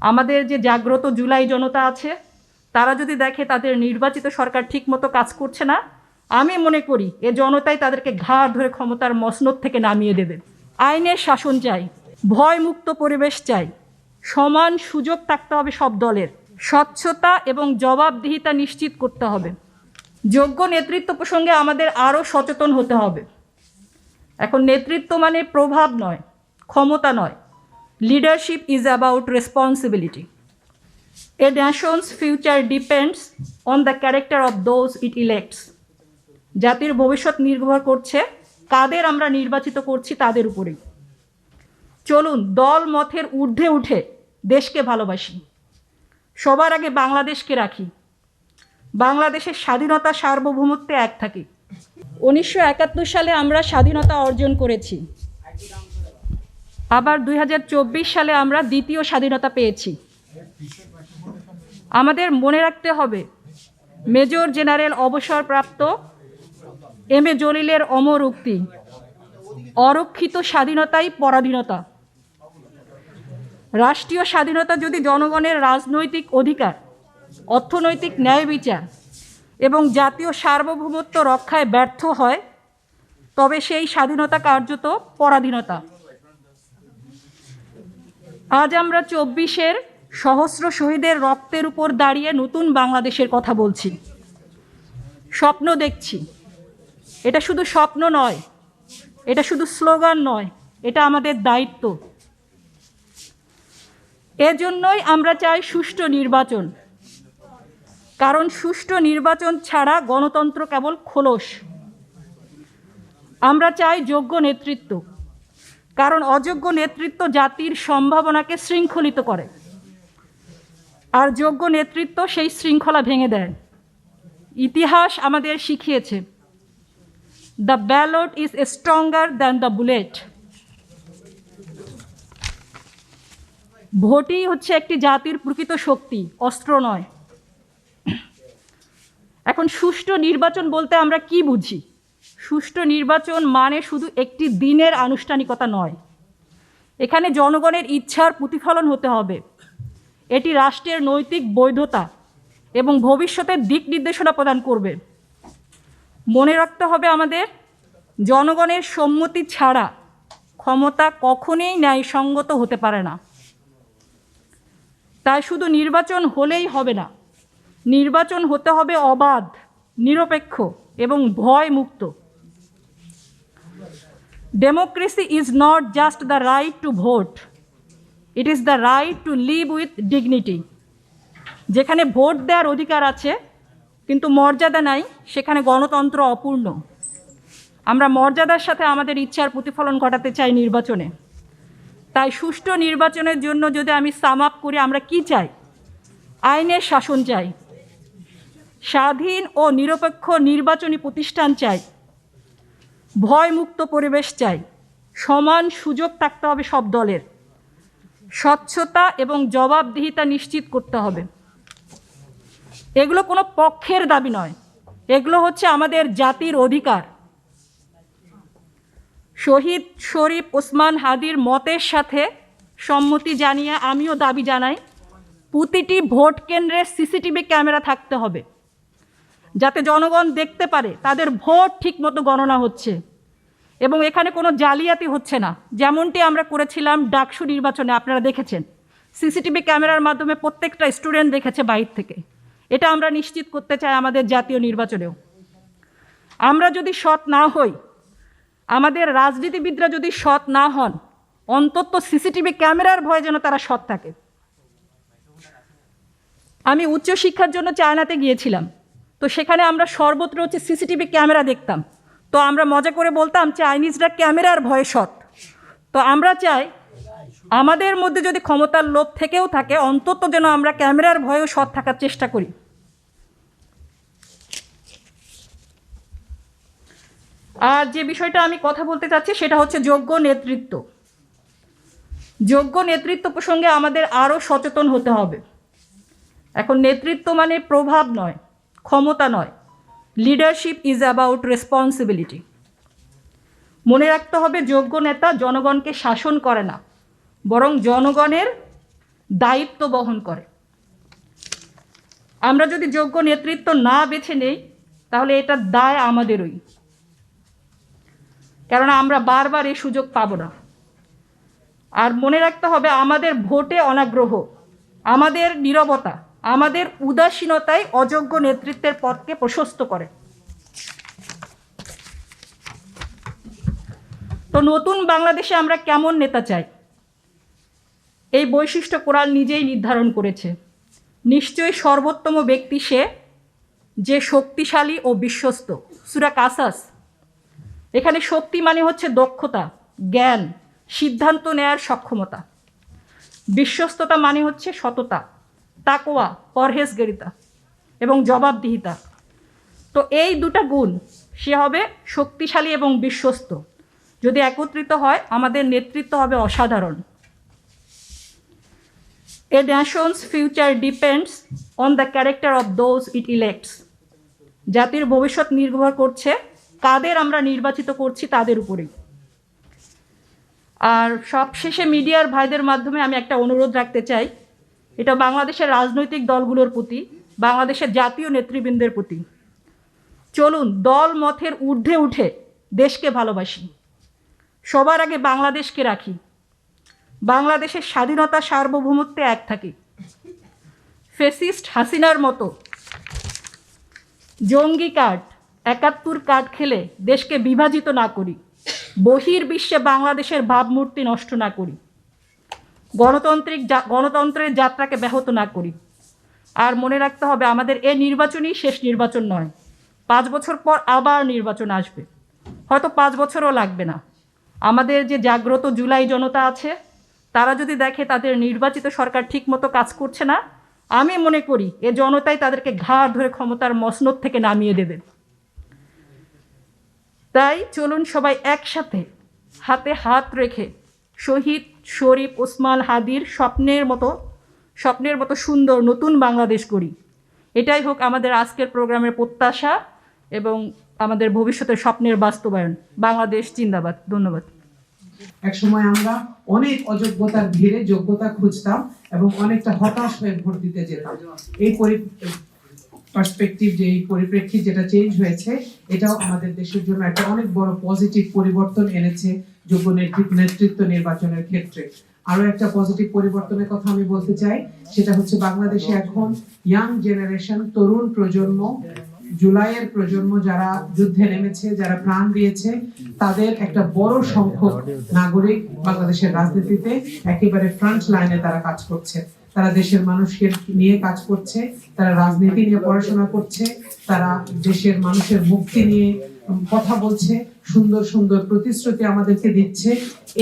আমাদের যে জাগ্রত জুলাই জনতা আছে, তারা যদি দেখে তাদের নির্বাচিত সরকার ঠিকমতো কাজ করছে না, আমি মনে করি এ জনতাই তাদেরকে ঘাড় ধরে ক্ষমতার মসনদ থেকে নামিয়ে দেবে। আইনের শাসন চাই, ভয়মুক্ত পরিবেশ চাই, সমান সুযোগ থাকতে হবে সব দলের, স্বচ্ছতা এবং জবাবদিহিতা নিশ্চিত করতে হবে। যোগ্য নেতৃত্ব প্রসঙ্গে আমাদের আরও সচেতন হতে হবে। এখন নেতৃত্ব মানে প্রভাব নয়, ক্ষমতা নয়। Leadership is about responsibility. A nation's future depends on the character of those it elects. জাতির ভবিষ্যৎ নির্ভর করছে কাদের আমরা নির্বাচিত করছি তাদের উপরেই। চলুন দল মতের ঊর্ধ্বে উঠে দেশকে ভালোবাসি, সবার আগে বাংলাদেশকে রাখি, বাংলাদেশের স্বাধীনতা সার্বভৌমত্বে এক থাকি। 1971 সালে আমরা স্বাধীনতা অর্জন করেছি, আবার 2024 সালে আমরা দ্বিতীয় স্বাধীনতা পেয়েছি। আমাদের মনে রাখতে হবে মেজর জেনারেল অবসরপ্রাপ্ত এম এ জলিলের অমর উক্তি, অরক্ষিত স্বাধীনতাই পরাধীনতা। রাষ্ট্রীয় স্বাধীনতা যদি জনগণের রাজনৈতিক অধিকার, অর্থনৈতিক ন্যায় বিচার এবং জাতীয় সার্বভৌমত্ব রক্ষায় ব্যর্থ হয়, তবে সেই স্বাধীনতা কার্যত পরাধীনতা। আজ আমরা 24-এর সহস্র শহীদের রক্তের উপর দাঁড়িয়ে নতুন বাংলাদেশের কথা বলছি, স্বপ্ন দেখছি। এটা শুধু স্বপ্ন নয়, এটা শুধু স্লোগান নয়, এটা আমাদের দায়িত্ব। এজন্যই আমরা চাই সুষ্ঠু নির্বাচন, কারণ সুষ্ঠু নির্বাচন ছাড়া গণতন্ত্র কেবল খোলস। আমরা চাই যোগ্য নেতৃত্ব, কারণ অযোগ্য নেতৃত্ব জাতির সম্ভাবনাকে শৃঙ্খলিত করে, আর যোগ্য নেতৃত্ব সেই শৃঙ্খলা ভেঙে দেয়। ইতিহাস আমাদের শিখিয়েছে, the ballot is stronger than the bullet. ভোটই হচ্ছে একটি জাতির প্রকৃত শক্তি, অস্ত্র নয়। এখন সুষ্ঠু নির্বাচন বলতে আমরা কি বুঝি? সুষ্ঠু নির্বাচন মানে শুধু একটি দিনের আনুষ্ঠানিকতা নয়, এখানে জনগণের ইচ্ছার প্রতিফলন হতে হবে। এটি রাষ্ট্রের নৈতিক বৈধতা এবং ভবিষ্যতের দিক নির্দেশনা প্রদান করবে। মনে রাখতে হবে আমাদের, জনগণের সম্মতি ছাড়া ক্ষমতা কখনোই ন্যায়সঙ্গত হতে পারে না। তাই শুধু নির্বাচন হলেই হবে না, নির্বাচন হতে হবে অবাধ, নিরপেক্ষ এবং ভয়মুক্ত। Democracy is not just the right to vote, it is the right to live with dignity. যেখানে ভোট দেওয়ার অধিকার আছে কিন্তু মর্যাদা নাই, সেখানে গণতন্ত্র অপূর্ণ। আমরা মর্যাদার সাথে আমাদের ইচ্ছার প্রতিফলন ঘটাতে চাই নির্বাচনে। তাই সুষ্ঠু নির্বাচনের জন্য যদি আমি সাম আপ করি, আমরা কি চাই? আইনের শাসন চাই, স্বাধীন ও নিরপেক্ষ নির্বাচনী প্রতিষ্ঠান চাই, ভয়মুক্ত পরিবেশ চাই, সমান সুযোগ থাকতে হবে সব দলের, স্বচ্ছতা এবং জবাবদিহিতা নিশ্চিত করতে হবে। এগুলো কোনো পক্ষের দাবি নয়, এগুলো হচ্ছে আমাদের জাতির অধিকার। শহীদ শরীফ ওসমান হাদির মতের সাথে সম্মতি জানিয়ে আমিও দাবি জানাই, প্রতিটি ভোট কেন্দ্রে সিসিটিভি ক্যামেরা থাকতে হবে, যাতে জনগণ দেখতে পারে তাদের ভোট ঠিকমতো গণনা হচ্ছে এবং এখানে কোনো জালিয়াতি হচ্ছে না। যেমনটি আমরা করেছিলাম ডাকসু নির্বাচনে, আপনারা দেখেছেন সিসিটিভি ক্যামেরার মাধ্যমে প্রত্যেকটা স্টুডেন্ট দেখেছে বাইরে থেকে। এটা আমরা নিশ্চিত করতে চাই আমাদের জাতীয় নির্বাচনেও। আমরা যদি সৎ না হই, আমাদের রাজনীতিবিদরা যদি সৎ না হন, অন্তত সিসিটিভি ক্যামেরার ভয়ে যেন তারা সৎ থাকে। আমি উচ্চশিক্ষার জন্য চায়নাতে গিয়েছিলাম, তো সেখানে আমরা সর্বত্র হচ্ছে সিসিটিভি ক্যামেরা দেখতাম। তো আমরা মজা করে বলতাম চাইনিজরা ক্যামেরার ভয়ে সৎ। তো আমরা চাই আমাদের মধ্যে যদি ক্ষমতার লোভ থেকেও থাকে, অন্তত যেন আমরা ক্যামেরার ভয়েও সৎ থাকার চেষ্টা করি। আর যে বিষয়টা আমি কথা বলতে চাচ্ছি সেটা হচ্ছে যোগ্য নেতৃত্ব। যোগ্য নেতৃত্ব প্রসঙ্গে আমাদের আরও সচেতন হতে হবে। এখন নেতৃত্ব মানে প্রভাব নয়, ক্ষমতা নয়। Leadership is about responsibility. মনে রাখতে হবে যোগ্য নেতা জনগণকে শাসন করে না, বরং জনগণের দায়িত্ব বহন করে। আমরা যদি যোগ্য নেতৃত্ব না বেছে নেই তাহলে এটার দায় আমাদেরই, কেননা আমরা বারবার এই সুযোগ পাব না। আর মনে রাখতে হবে, আমাদের ভোটে অনাগ্রহ, আমাদের নীরবতা, আমাদের উদাসীনতাই অযোগ্য নেতৃত্বের পথকে প্রশস্ত করে। তো নতুন বাংলাদেশে আমরা কেমন নেতা চাই, এই বৈশিষ্ট্য কোরআন নিজেই নির্ধারণ করেছে। নিশ্চয়ই সর্বোত্তম ব্যক্তি সে যে শক্তিশালী ও বিশ্বস্ত। সূরা কাসাস। এখানে শক্তি মানে হচ্ছে দক্ষতা, জ্ঞান, সিদ্ধান্ত নেয়ার সক্ষমতা। বিশ্বস্ততা মানে হচ্ছে সততা, তাকওয়া, পরহেজগারিতা এবং জবাবদিহিতা। তো এই দুটা গুণ, সে হবে শক্তিশালী এবং বিশ্বস্ত। যদি একত্রিত হয় আমাদের নেতৃত্ব হবে অসাধারণ। A nation's future depends on the character of those it elects. জাতির ভবিষ্যৎ নির্ভর করছে কাদের আমরা নির্বাচিত করছি তাদের উপরেই। আর সবশেষে মিডিয়ার ভাইদের মাধ্যমে আমি একটা অনুরোধ রাখতে চাই, এটা বাংলাদেশের রাজনৈতিক দলগুলোর প্রতি, বাংলাদেশের জাতীয় নেতৃবৃন্দের প্রতি। চলুন দল মতের ঊর্ধ্বে উঠে দেশকে ভালোবাসি, সবার আগে বাংলাদেশকে রাখি, বাংলাদেশের স্বাধীনতা সার্বভৌমত্বে এক থাকি। ফেসিস্ট হাসিনার মতো জঙ্গি কার্ড, ৭১ কার্ড খেলে দেশকে বিভাজিত না করি, বহির্বিশ্বে বাংলাদেশের ভাবমূর্তি নষ্ট না করি, গণতন্ত্রের যাত্রাকে ব্যাহত না করি। আর মনে রাখতে হবে, আমাদের এ নির্বাচনই শেষ নির্বাচন নয়। ৫ বছর পর আবার নির্বাচন আসবে, হয়তো ৫ বছরও লাগবে না। আমাদের যে জাগ্রত জুলাই জনতা আছে, তারা যদি দেখে তাদের নির্বাচিত সরকার ঠিকমতো কাজ করছে না, আমি মনে করি এ জনতাই তাদেরকে ঘাড় ধরে ক্ষমতার মসনদ থেকে নামিয়ে দেবে। তাই চলুন সবাই একসাথে হাতে হাত রেখে শহীদ শরীফ ওসমান হাদির স্বপ্নের মতো সুন্দর নতুন বাংলাদেশ করি। এটাই হোক আমাদের আজকের প্রোগ্রামের প্রত্যাশা এবং আমাদের ভবিষ্যতের স্বপ্নের বাস্তবায়ন। বাংলাদেশ জিন্দাবাদ। ধন্যবাদ। এক সময় আমরা অনেক অযোগ্যতার ভিড়ে যোগ্যতা খুঁজতাম এবং অনেকটা হতাশ হয়ে ভোট দিতে যেতাম। এই পার্সপেক্টিভ, যে এই পরিপ্রেক্ষিত যেটা চেঞ্জ হয়েছে, এটাও আমাদের দেশের জন্য একটা অনেক বড় পজিটিভ পরিবর্তন এনেছে যোগ্য নেতৃত্ব নির্বাচনের ক্ষেত্রে। আরো একটা পজিটিভ পরিবর্তনের কথা আমি বলতে চাই, সেটা হচ্ছে বাংলাদেশে এখন ইয়াং জেনারেশন, তরুণ প্রজন্ম, জুলাইয়ের প্রজন্ম যারা যুদ্ধে নেমেছে, যারা প্রাণ দিয়েছে, তাদের একটা বড় সংখ্যক নাগরিক বাংলাদেশের রাজনীতিতে একেবারে ফ্রন্ট লাইনে তারা কাজ করছে। তারা দেশের মানুষকে নিয়ে কাজ করছে, তারা রাজনীতি নিয়ে পড়াশোনা করছে, তারা দেশের মানুষের মুক্তি নিয়ে কথা বলছে, সুন্দর সুন্দর প্রতিশ্রুতি আমাদেরকে দিচ্ছে।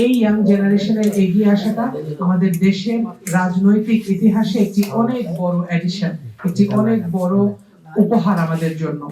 এই ইয়াং জেনারেশনের এগিয়ে আসাটা আমাদের দেশের রাজনৈতিক ইতিহাসে একটি অনেক বড় এডিশন, একটি অনেক বড় উপহার আমাদের জন্য।